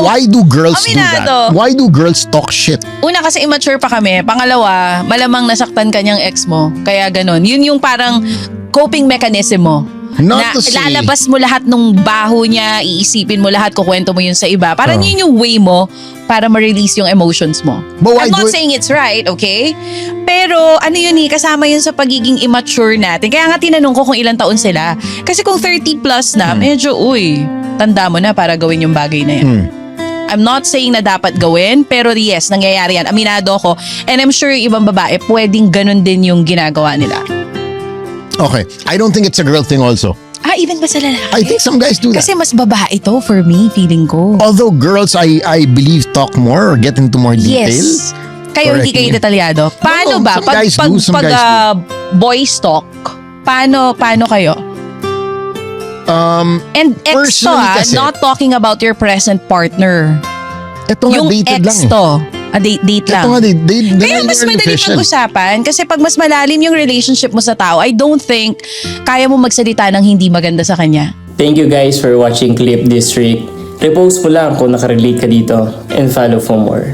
why do girls do Aminado. that? Why do girls talk shit? Una kasi immature pa kami. Pangalawa, malamang nasaktan kanyang ex mo. Kaya ganun. Yun yung parang coping mechanism mo. Not Na to say- lalabas mo lahat nung baho niya, iisipin mo lahat, kukwento mo yun sa iba. Parang yun yung way mo para ma-release yung emotions mo. But why I'm not do it- saying it's right, okay? Pero ano yun kasama yun sa pagiging immature natin. Kaya nga tinanong ko kung ilang taon sila. Kasi kung 30 plus na, medyo, tanda mo na para gawin yung bagay na yan. I'm not saying na dapat gawin, pero yes, nangyayari yan. Aminado ako. And I'm sure yung ibang babae, pwedeng ganun din yung ginagawa nila. Okay, I don't think it's a girl thing also. Even ba sa lalaki? I think some guys do that. Kasi mas babae to for me, feeling ko. Although girls, I believe talk more or get into more detail. Yes. Kayo hindi kayo detalyado. Paano No, ba? some guys do, some guys Boys talk, paano kayo? And ex to Personally kasi- not talking about your present partner. Ito nga Yung dated lang. ex to. Date lang. Ito nga date. Kaya mas madali pag-usapan kasi pag mas malalim yung relationship mo sa tao, I don't think kaya mo magsalita ng hindi maganda sa kanya. Thank you guys for watching Clip District. Repost mo lang kung nakarelate ka dito and follow for more.